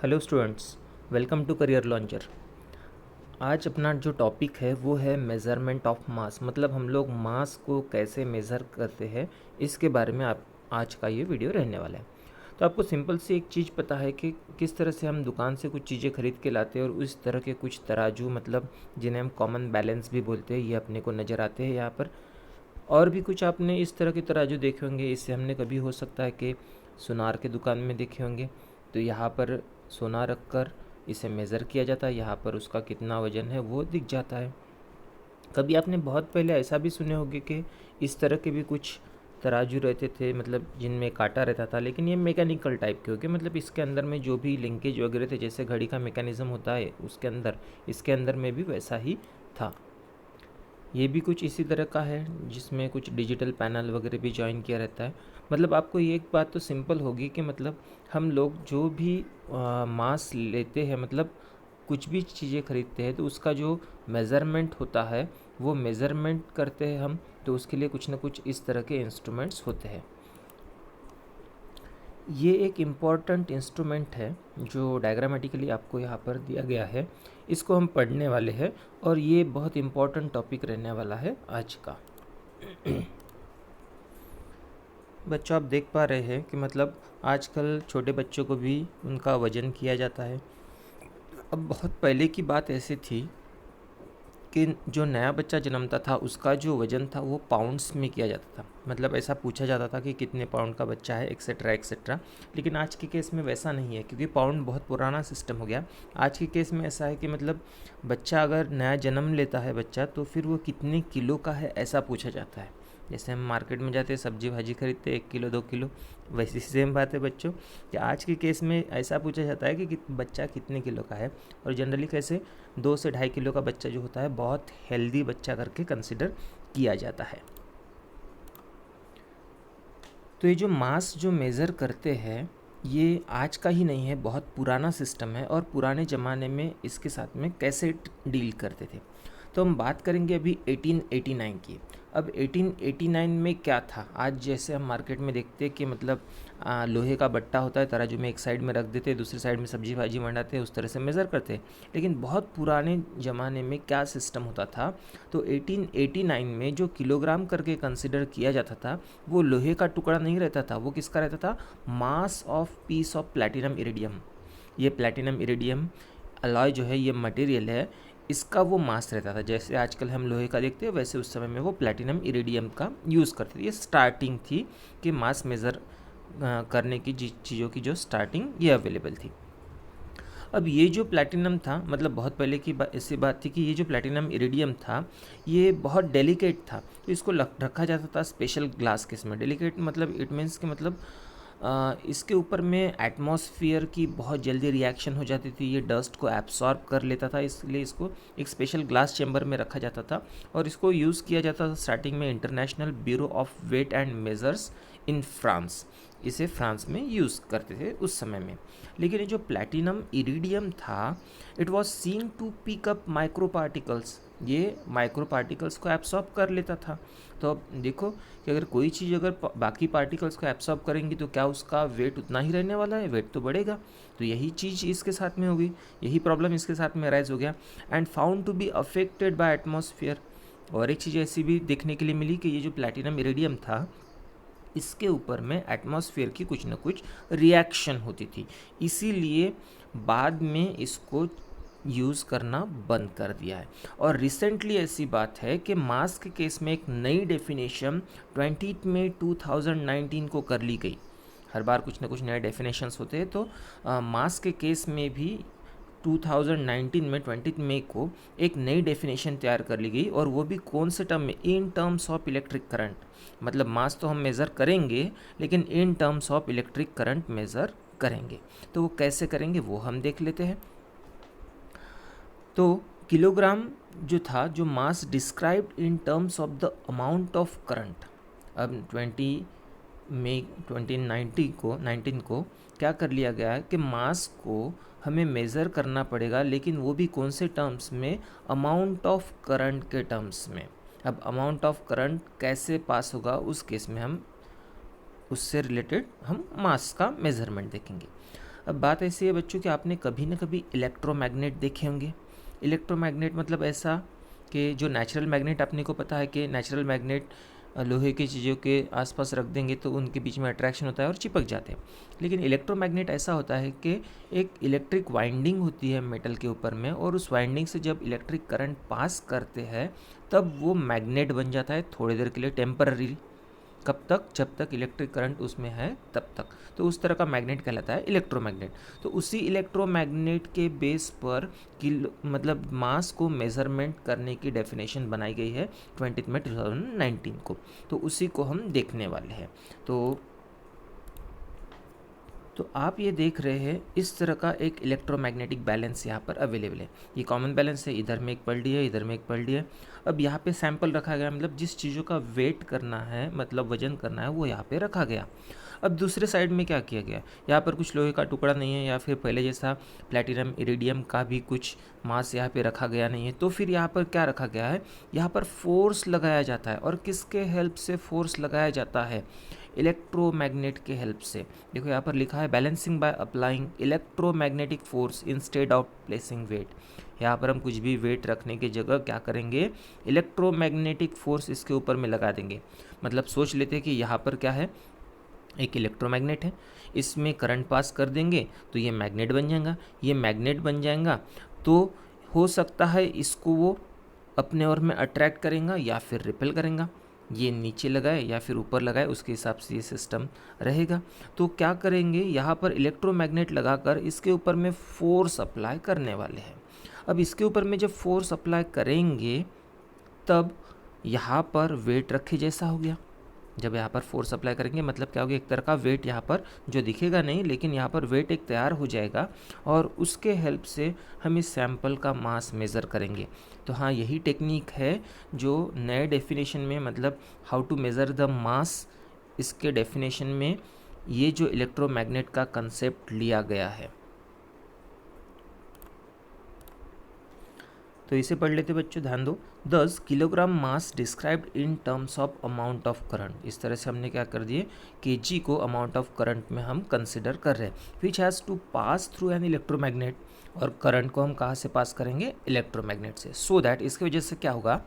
Hello students, welcome to career launcher. आज अपना जो टॉपिक है वो है मेज़रमेंट ऑफ मास, मतलब हम लोग मास को कैसे मेज़र करते हैं इसके बारे में आप आज का ये वीडियो रहने वाला है। तो आपको सिंपल सी एक चीज़ पता है कि किस तरह से हम दुकान से कुछ चीज़ें खरीद के लाते हैं और उस तरह के कुछ तराजू, मतलब जिन्हें हम कॉमन बैलेंस भी बोलते हैं, ये अपने को नज़र आते हैं यहाँ पर। और भी कुछ आपने इस तरह के तराजू देखे होंगे। इससे हमने कभी हो सकता है कि सुनार के दुकान में देखे होंगे, तो यहाँ पर सोना रख कर इसे मेज़र किया जाता है, यहाँ पर उसका कितना वज़न है वो दिख जाता है। कभी आपने बहुत पहले ऐसा भी सुने होंगे कि इस तरह के भी कुछ तराजू रहते थे, मतलब जिनमें कांटा रहता था, लेकिन ये मैकेनिकल टाइप के होंगे, मतलब इसके अंदर में जो भी लिंकेज वगैरह थे, जैसे घड़ी का मैकेनिज़्म होता है उसके अंदर, इसके अंदर में भी वैसा ही था। ये भी कुछ इसी तरह का है जिसमें कुछ डिजिटल पैनल वगैरह भी जॉइन किया रहता है। मतलब आपको ये एक बात तो सिंपल होगी कि मतलब हम लोग जो भी मास लेते हैं, मतलब कुछ भी चीज़ें खरीदते हैं, तो उसका जो मेज़रमेंट होता है वो मेज़रमेंट करते हैं हम, तो उसके लिए कुछ ना कुछ इस तरह के इंस्ट्रूमेंट्स होते हैं। ये एक इम्पॉर्टेंट इंस्ट्रूमेंट है जो डायग्रामेटिकली आपको यहाँ पर दिया गया है, इसको हम पढ़ने वाले हैं और ये बहुत इम्पॉर्टेंट टॉपिक रहने वाला है आज का। बच्चों, आप देख पा रहे हैं कि मतलब आजकल छोटे बच्चों को भी उनका वज़न किया जाता है। अब बहुत पहले की बात ऐसी थी कि जो नया बच्चा जन्मता था उसका जो वज़न था वो पाउंड्स में किया जाता था, मतलब ऐसा पूछा जाता था कि कितने पाउंड का बच्चा है, एक्सेट्रा एक्सेट्रा। लेकिन आज के केस में वैसा नहीं है, क्योंकि पाउंड बहुत पुराना सिस्टम हो गया। आज के केस में ऐसा है कि मतलब बच्चा अगर नया जन्म लेता है बच्चा, तो फिर वो कितने किलो का है ऐसा पूछा जाता है। जैसे हम मार्केट में जाते हैं, सब्जी भाजी खरीदते 1 किलो 2 किलो, वैसी सेम बात है बच्चों कि आज के केस में ऐसा पूछा जाता है कि बच्चा कितने किलो का है। और जनरली कैसे 2 से 2.5 किलो का बच्चा जो होता है बहुत हेल्दी बच्चा करके कंसिडर किया जाता है। तो ये जो मास जो मेज़र करते हैं ये आज का ही नहीं है, बहुत पुराना सिस्टम है। और पुराने ज़माने में इसके साथ में कैसे डील करते थे, तो हम बात करेंगे अभी 1889 की। अब 1889 में क्या था, आज जैसे हम मार्केट में देखते हैं कि मतलब लोहे का बट्टा होता है, तराजू में एक साइड में रख देते, दूसरी साइड में सब्जी भाजी मंडाते, उस तरह से मेज़र करते। लेकिन बहुत पुराने ज़माने में क्या सिस्टम होता था, तो 1889 में जो किलोग्राम करके कंसिडर किया जाता था वो लोहे का टुकड़ा नहीं रहता था, वो किसका रहता था, mass of peace of platinum iridium. ये प्लैटिनम इरिडियम अलॉय जो है, ये मटेरियल है, इसका वो मास रहता था। जैसे आजकल हम लोहे का देखते हैं, वैसे उस समय में वो प्लैटिनम इरिडियम का यूज़ करते थे। ये स्टार्टिंग थी कि मास मेज़र करने की चीज़ों की जो स्टार्टिंग ये अवेलेबल थी। अब ये जो प्लैटिनम था, मतलब बहुत पहले की ऐसी बात थी कि ये जो प्लैटिनम इरिडियम था ये बहुत डेलिकेट था, तो इसको रखा जाता था स्पेशल ग्लास केस में। डेलिकेट मतलब इट मीन्स कि मतलब इसके ऊपर में एटमॉस्फेयर की बहुत जल्दी रिएक्शन हो जाती थी, ये डस्ट को एब्सॉर्ब कर लेता था, इसलिए इसको एक स्पेशल ग्लास चैम्बर में रखा जाता था। और इसको यूज़ किया जाता था स्टार्टिंग में international bureau of weight and measures in France, इसे फ्रांस में यूज़ करते थे उस समय में। लेकिन ये जो प्लैटिनम इरिडियम था, it was seen to pick up micro particles, ये माइक्रो पार्टिकल्स को एब्सॉर्ब कर लेता था। तो अब देखो कि अगर कोई चीज़ अगर बाकी पार्टिकल्स को एब्सॉर्ब करेंगी तो क्या उसका वेट उतना ही रहने वाला है, वेट तो बढ़ेगा। तो यही चीज़ इसके साथ में होगी, यही प्रॉब्लम इसके साथ में राइज हो गया and found to be affected by atmosphere. और एक चीज़ ऐसी भी देखने के लिए मिली कि ये जो प्लैटिनम इरिडियम था इसके ऊपर में एटमॉस्फेयर की कुछ ना कुछ रिएक्शन होती थी, इसीलिए बाद में इसको यूज़ करना बंद कर दिया है। और रिसेंटली ऐसी बात है कि मास के केस में एक नई डेफिनेशन 20 मई 2019 को कर ली गई। हर बार कुछ ना कुछ नए डेफिनेशंस होते हैं, तो मास के केस में भी 2019 में 20 मई को एक नई डेफिनेशन तैयार कर ली गई। और वो भी कौन से टर्म में, इन टर्म्स ऑफ इलेक्ट्रिक करंट। मतलब मास तो हम मेज़र करेंगे लेकिन इन terms of electric current measure करेंगे। तो वो कैसे करेंगे वो हम देख लेते हैं। तो किलोग्राम जो था, जो mass described in terms of the amount of current. अब 20 मई 2019 को क्या कर लिया गया है कि मास को हमें मेज़र करना पड़ेगा, लेकिन वो भी कौन से टर्म्स में, अमाउंट ऑफ करंट के टर्म्स में। अब अमाउंट ऑफ करंट कैसे पास होगा उस केस में हम उससे रिलेटेड हम मास का मेज़रमेंट देखेंगे। अब बात ऐसी है बच्चों कि आपने कभी ना कभी इलेक्ट्रोमैग्नेट देखे होंगे। इलेक्ट्रोमैग्नेट मतलब ऐसा कि जो नेचुरल मैग्नेट, अपने को पता है कि नेचुरल मैग्नेट लोहे की चीज़ों के आसपास रख देंगे तो उनके बीच में अट्रैक्शन होता है और चिपक जाते हैं। लेकिन इलेक्ट्रोमैग्नेट ऐसा होता है कि एक इलेक्ट्रिक वाइंडिंग होती है मेटल के ऊपर में, और उस वाइंडिंग से जब इलेक्ट्रिक करंट पास करते हैं तब वो मैग्नेट बन जाता है थोड़ी देर के लिए, टेम्पररी। कब तक? जब तक इलेक्ट्रिक करंट उसमें है तब तक। तो उस तरह का मैग्नेट कहलाता है इलेक्ट्रोमैग्नेट। तो उसी इलेक्ट्रोमैग्नेट के बेस पर किलो मतलब मास को मेज़रमेंट करने की डेफिनेशन बनाई गई है 20 में 2019 को। तो उसी को हम देखने वाले हैं। तो आप ये देख रहे हैं इस तरह का एक इलेक्ट्रोमैग्नेटिक बैलेंस यहाँ पर अवेलेबल है। ये कॉमन बैलेंस है, इधर में एक पलटी है, इधर में एक पलटी है। अब यहाँ पे सैंपल रखा गया, मतलब जिस चीज़ों का वेट करना है, मतलब वजन करना है, वो यहाँ पे रखा गया। अब दूसरे साइड में क्या किया गया, यहाँ पर कुछ लोहे का टुकड़ा नहीं है, या फिर पहले जैसा प्लैटिनम इरिडियम का भी कुछ मास यहाँ पे रखा गया नहीं है। तो फिर यहाँ पर क्या रखा गया है, यहाँ पर फोर्स लगाया जाता है। और किसके हेल्प से फोर्स लगाया जाता है? इलेक्ट्रोमैग्नेट के हेल्प से। देखो यहाँ पर लिखा है balancing by applying electromagnetic force instead of placing weight. यहाँ पर हम कुछ भी वेट रखने की जगह क्या करेंगे, इलेक्ट्रोमैग्नेटिक फोर्स इसके ऊपर में लगा देंगे। मतलब सोच लेते हैं कि यहाँ पर क्या है, एक इलेक्ट्रोमैग्नेट है, इसमें करंट पास कर देंगे तो ये मैग्नेट बन जाएगा। ये मैग्नेट बन जाएगा तो हो सकता है इसको वो अपने ओर में अट्रैक्ट करेगा या फिर रिपेल करेगा। ये नीचे लगाए या फिर ऊपर लगाए, उसके हिसाब से ये सिस्टम रहेगा। तो क्या करेंगे, यहाँ पर इलेक्ट्रोमैग्नेट लगाकर इसके ऊपर में फोर्स अप्लाई करने वाले हैं। अब इसके ऊपर में जब फोर्स अप्लाई करेंगे तब यहाँ पर वेट रखे जैसा हो गया। जब यहाँ पर फोर्स अप्लाई करेंगे मतलब क्या होगा, एक तरह का वेट यहाँ पर जो दिखेगा नहीं, लेकिन यहाँ पर वेट एक तैयार हो जाएगा और उसके हेल्प से हम इस सैंपल का मास मेज़र करेंगे। तो हाँ, यही टेक्निक है जो नए डेफिनेशन में, मतलब how to measure the mass, इसके डेफिनेशन में ये जो इलेक्ट्रोमैग्नेट का कंसेप्ट लिया गया है। तो इसे पढ़ लेते बच्चों, ध्यान दो। 10 kilogram mass described in terms of amount of current. इस तरह से हमने क्या कर दिए, केजी को अमाउंट ऑफ करंट में हम कंसिडर कर रहे हैं। Which has to pass through an electromagnet, और करंट को हम कहाँ से पास करेंगे, इलेक्ट्रोमैग्नेट से। सो दैट इसकी वजह से क्या होगा,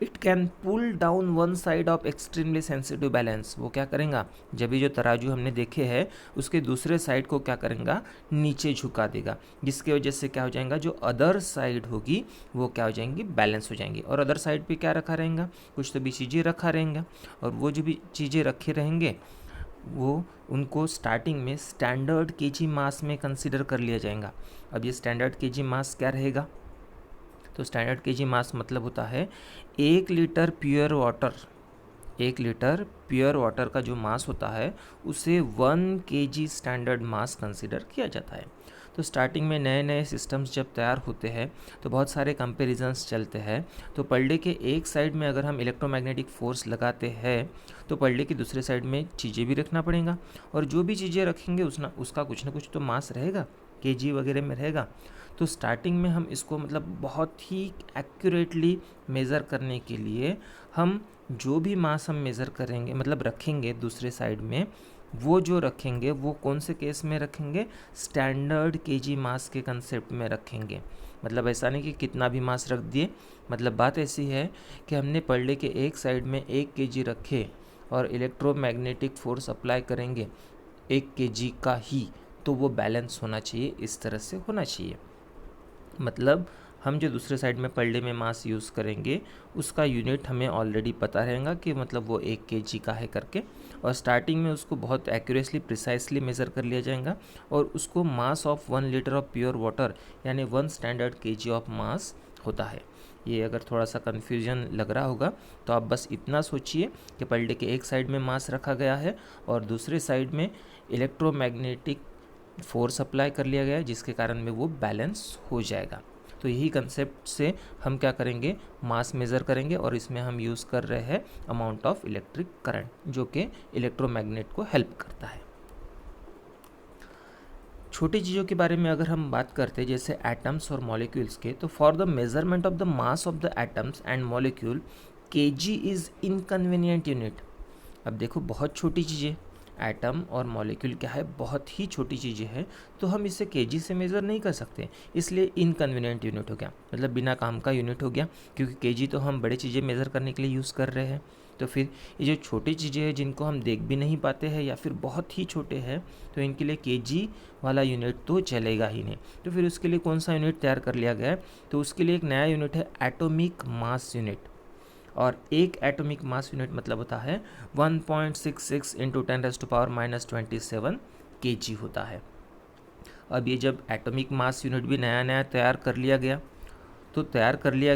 it can pull down one side of extremely sensitive balance. वो क्या करेगा, जब ये जो तराजू हमने देखे हैं उसके दूसरे साइड को क्या करेगा, नीचे झुका देगा, जिसकी वजह से क्या हो जाएगा, जो अदर साइड होगी वो क्या हो जाएंगी, बैलेंस हो जाएंगी। और अदर साइड पे क्या रखा रहेगा, कुछ तो भी चीज़ें रखा रहेगा, और वो जो भी चीज़ें रखे रहेंगे वो उनको स्टार्टिंग में स्टैंडर्ड केजी मास में कंसिडर कर लिया जाएगा। अब ये स्टैंडर्ड केजी मास क्या रहेगा, तो स्टैंडर्ड केजी मास मतलब होता है 1 litre pure water, 1 litre pure water का जो मास होता है उसे 1 केजी स्टैंडर्ड मास कंसिडर किया जाता है। तो स्टार्टिंग में नए नए सिस्टम्स जब तैयार होते हैं तो बहुत सारे कंपेरिजन्स चलते हैं। तो पलड़े के एक साइड में अगर हम इलेक्ट्रोमैग्नेटिक फोर्स लगाते हैं तो पलड़े की दूसरे साइड में चीज़ें भी रखना पड़ेगा, और जो भी चीज़ें रखेंगे उसका कुछ ना कुछ तो मास रहेगा, केजी वगैरह में रहेगा। तो स्टार्टिंग में हम इसको मतलब बहुत ही एक्यूरेटली मेज़र करने के लिए हम जो भी मास हम मेज़र करेंगे, मतलब रखेंगे दूसरे साइड में, वो जो रखेंगे वो कौन से केस में रखेंगे, स्टैंडर्ड केजी मास के कंसेप्ट में रखेंगे। मतलब ऐसा नहीं कि कितना भी मास रख दिए। मतलब बात ऐसी है कि हमने पलड़े के एक साइड में 1 केजी रखे और इलेक्ट्रोमैग्नेटिक फोर्स अप्लाई करेंगे 1 केजी का ही, तो वो बैलेंस होना चाहिए, इस तरह से होना चाहिए। मतलब हम जो दूसरे साइड में पलड़े में मास यूज़ करेंगे उसका यूनिट हमें ऑलरेडी पता रहेगा कि मतलब वो 1 केजी का है करके, और स्टार्टिंग में उसको बहुत एक्यूरेटली प्रिसाइसली मेज़र कर लिया जाएगा, और उसको mass of 1 litre of pure water यानी 1 स्टैंडर्ड केजी ऑफ मास होता है। ये अगर थोड़ा सा कन्फ्यूजन लग रहा होगा तो आप बस इतना सोचिए कि पलड़े के एक साइड में मास रखा गया है और दूसरे साइड में इलेक्ट्रोमैग्नेटिक फोर्स अप्लाई कर लिया गया है, जिसके कारण में वो बैलेंस हो जाएगा। तो यही कंसेप्ट से हम क्या करेंगे, मास मेज़र करेंगे, और इसमें हम यूज़ कर रहे हैं अमाउंट ऑफ इलेक्ट्रिक करंट, जो कि इलेक्ट्रोमैग्नेट को हेल्प करता है। छोटी चीज़ों के बारे में अगर हम बात करते हैं जैसे एटम्स और मॉलिक्यूल्स के, तो for the measurement of the mass of the atoms and molecule KG is inconvenient unit. अब देखो बहुत छोटी चीज़ें, एटम और मॉलिक्यूल क्या है, बहुत ही छोटी चीज़ें हैं, तो हम इसे केजी से मेज़र नहीं कर सकते, इसलिए इनकन्वीनियंट यूनिट हो गया, मतलब बिना काम का यूनिट हो गया, क्योंकि केजी तो हम बड़ी चीज़ें मेज़र करने के लिए यूज़ कर रहे हैं। तो फिर ये जो छोटी चीज़ें हैं जिनको हम देख भी नहीं पाते हैं या फिर बहुत ही छोटे हैं, तो इनके लिए केजी वाला यूनिट तो चलेगा ही नहीं। तो फिर उसके लिए कौन सा यूनिट तैयार कर लिया गया है, तो उसके लिए एक नया यूनिट है एटॉमिक मास यूनिट। और एक एटॉमिक मास यूनिट मतलब होता है 1.66 इंटू 10⁻⁻27 केजी होता है। अब ये जब एटॉमिक मास यूनिट भी नया नया तैयार कर लिया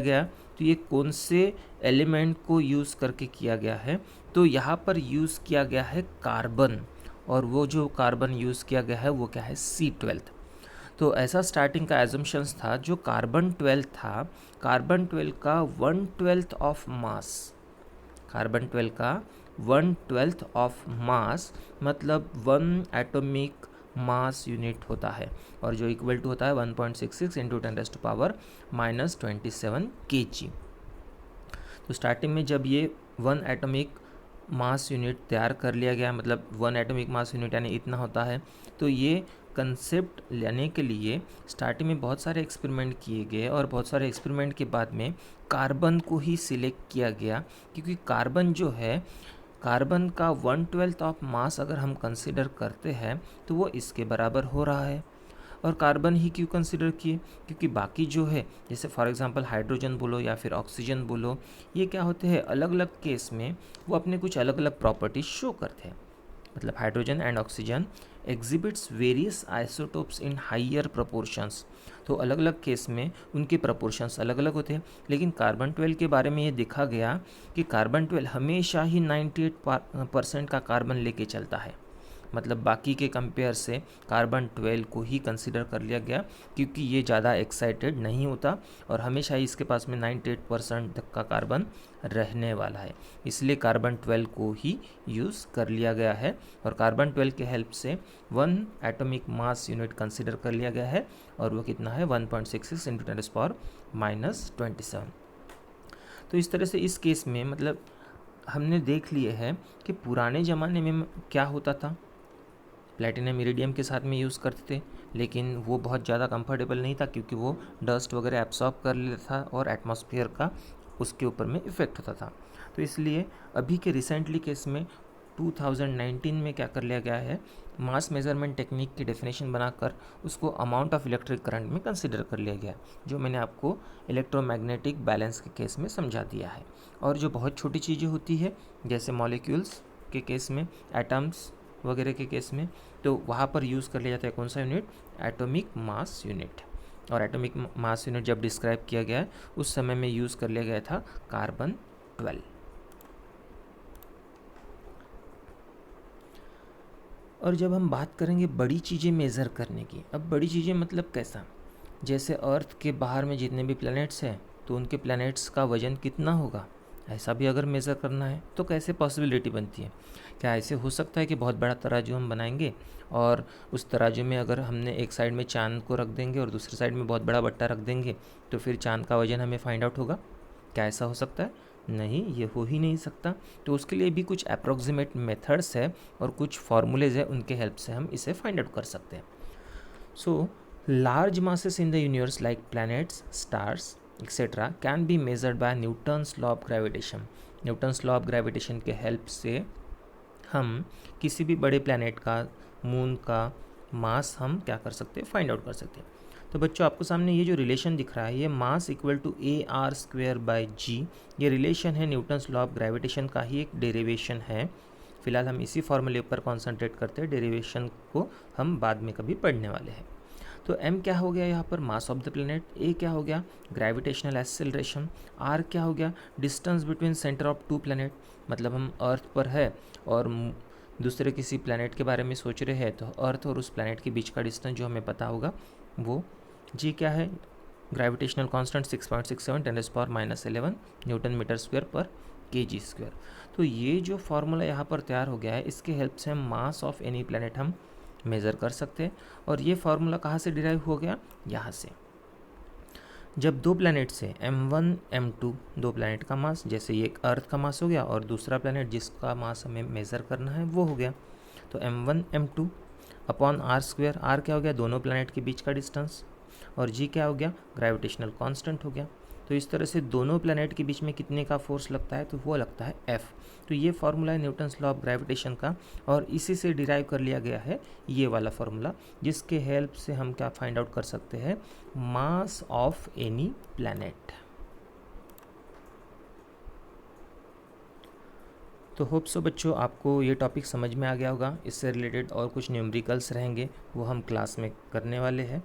गया, तो ये कौन से एलिमेंट को यूज़ करके किया गया है, तो यहाँ पर यूज़ किया गया है कार्बन, और वो जो कार्बन यूज़ किया गया है वो क्या है, C12। तो ऐसा स्टार्टिंग का एजम्पशंस था, जो कार्बन 12 था, कार्बन 12 का 1/12 ऑफ मास, कार्बन 12 का 1/12 ऑफ मास मतलब 1 एटॉमिक मास यूनिट होता है, और जो इक्वल टू होता है 1.66 इंटू 10⁻⁻27 kg। तो स्टार्टिंग में जब ये 1 एटॉमिक मास यूनिट तैयार कर लिया गया, मतलब 1 एटॉमिक मास यूनिट यानी इतना होता है, तो ये कंसेप्ट लेने के लिए स्टार्टिंग में बहुत सारे एक्सपेरिमेंट किए गए, और बहुत सारे एक्सपेरिमेंट के बाद में कार्बन को ही सिलेक्ट किया गया, क्योंकि कार्बन जो है, कार्बन का 1/12 ऑफ मास अगर हम कंसिडर करते हैं तो वो इसके बराबर हो रहा है। और कार्बन ही क्यों कंसिडर किए, क्योंकि बाकी जो है, जैसे फॉर एग्जांपल हाइड्रोजन बोलो या फिर ऑक्सीजन बोलो, ये क्या होते हैं, अलग अलग केस में वो अपने कुछ अलग अलग प्रॉपर्टीज शो करते हैं। मतलब hydrogen and oxygen exhibits various isotopes in higher proportions, तो अलग अलग केस में उनके प्रोपोर्शंस अलग अलग होते हैं। लेकिन कार्बन 12 के बारे में ये देखा गया कि कार्बन 12 हमेशा ही 98% का कार्बन लेके चलता है, मतलब बाकी के कंपेयर से कार्बन 12 को ही कंसिडर कर लिया गया, क्योंकि ये ज़्यादा एक्साइटेड नहीं होता और हमेशा ही इसके पास में 98% तक का कार्बन रहने वाला है, इसलिए कार्बन 12 को ही यूज़ कर लिया गया है। और कार्बन 12 के हेल्प से 1 एटॉमिक मास यूनिट कंसिडर कर लिया गया है, और वो कितना है 1.66 इंटू 10⁻⁻27। तो इस तरह से इस केस में मतलब हमने देख लिए है कि पुराने ज़माने में क्या होता था, प्लेटिनम इरिडियम के साथ में यूज़ करते थे, लेकिन वो बहुत ज़्यादा कंफर्टेबल नहीं था, क्योंकि वो डस्ट वगैरह एब्सॉर्ब कर लेता था और एटमॉस्फेयर का उसके ऊपर में इफ़ेक्ट होता था। तो इसलिए अभी के रिसेंटली केस में 2019 में क्या कर लिया गया है, मास मेजरमेंट टेक्निक की डेफिनेशन बनाकर उसको अमाउंट ऑफ इलेक्ट्रिक करंट में कंसिडर कर लिया गया, जो मैंने आपको इलेक्ट्रोमैग्नेटिक बैलेंस के केस में समझा दिया है। और जो बहुत छोटी चीज़ें होती है, जैसे मॉलिक्यूल्स के केस में, एटम्स वगैरह के केस में, तो वहाँ पर यूज़ कर लिया जाता है कौन सा यूनिट, एटॉमिक मास यूनिट। और एटॉमिक मास यूनिट जब डिस्क्राइब किया गया है उस समय में यूज़ कर लिया गया था कार्बन 12। और जब हम बात करेंगे बड़ी चीज़ें मेज़र करने की, अब बड़ी चीज़ें मतलब कैसा, जैसे अर्थ के बाहर में जितने भी प्लैनेट्स हैं, तो उनके प्लैनेट्स का वज़न कितना होगा, ऐसा भी अगर मेज़र करना है तो कैसे पॉसिबिलिटी बनती है। क्या ऐसे हो सकता है कि बहुत बड़ा तराजू हम बनाएंगे और उस तराजू में अगर हमने एक साइड में चांद को रख देंगे और दूसरी साइड में बहुत बड़ा बट्टा रख देंगे, तो फिर चांद का वज़न हमें फाइंड आउट होगा? क्या ऐसा हो सकता है? नहीं, ये हो ही नहीं सकता। तो उसके लिए भी कुछ अप्रोक्सीमेट मेथड्स है और कुछ फार्मूलेज है, उनके हेल्प से हम इसे फाइंड आउट कर सकते हैं। So large masses in the universe like planets, stars etcetera can be measured by Newton's law of gravitation. Newton's law of gravitation के हेल्प से हम किसी भी बड़े प्लैनेट का, मून का मास हम क्या कर सकते हैं, फाइंड आउट कर सकते हैं। तो बच्चों, आपको सामने ये जो रिलेशन दिख रहा है, ये मास इक्वल टू AR²/g, ये रिलेशन है न्यूटन्स लॉ ऑफ ग्रेविटेशन का ही एक डेरिवेशन है। फिलहाल हम इसी फॉर्मूले पर कॉन्सेंट्रेट करते हैं, डेरिवेशन को हम बाद में कभी पढ़ने वाले हैं। तो m क्या हो गया यहाँ पर, mass of the planet, a क्या हो गया, ग्रेविटेशनल एक्सेलरेशन, r क्या हो गया, distance between centre of two planet, मतलब हम अर्थ पर है और दूसरे किसी प्लेनेट के बारे में सोच रहे हैं, तो अर्थ और उस प्लेनेट के बीच का डिस्टेंस जो हमें पता होगा वो g क्या है, gravitational constant 6.67 10⁻⁻11 newton metre square पर kg स्क्वायर। तो ये जो फार्मूला यहाँ पर तैयार हो गया है, इसके हेल्प से हम मास ऑफ एनी प्लेनेट हम मेज़र कर सकते हैं। और ये फार्मूला कहाँ से डिराइव हो गया, यहाँ से। जब दो प्लैनेट से m1 m2 दो प्लैनेट का मास, जैसे ये एक अर्थ का मास हो गया और दूसरा प्लैनेट जिसका मास हमें मेज़र करना है वो हो गया, तो m1 m2 upon are square, are क्या हो गया, दोनों प्लैनेट के बीच का डिस्टेंस, और जी क्या हो गया, ग्रेविटेशनल कांस्टेंट हो गया। तो इस तरह से दोनों प्लैनेट के बीच में कितने का फोर्स लगता है, तो वो लगता है एफ। तो ये फार्मूला है न्यूटन्स लॉ ऑफ ग्रेविटेशन का, और इसी से डिराइव कर लिया गया है ये वाला फार्मूला, जिसके हेल्प से हम क्या फाइंड आउट कर सकते हैं, मास ऑफ एनी प्लैनेट। तो होप सो बच्चों आपको ये टॉपिक समझ में आ गया होगा। इससे रिलेटेड और कुछ न्यूमेरिकल्स रहेंगे, वो हम क्लास में करने वाले हैं।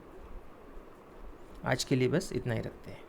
आज के लिए बस इतना ही रखते हैं।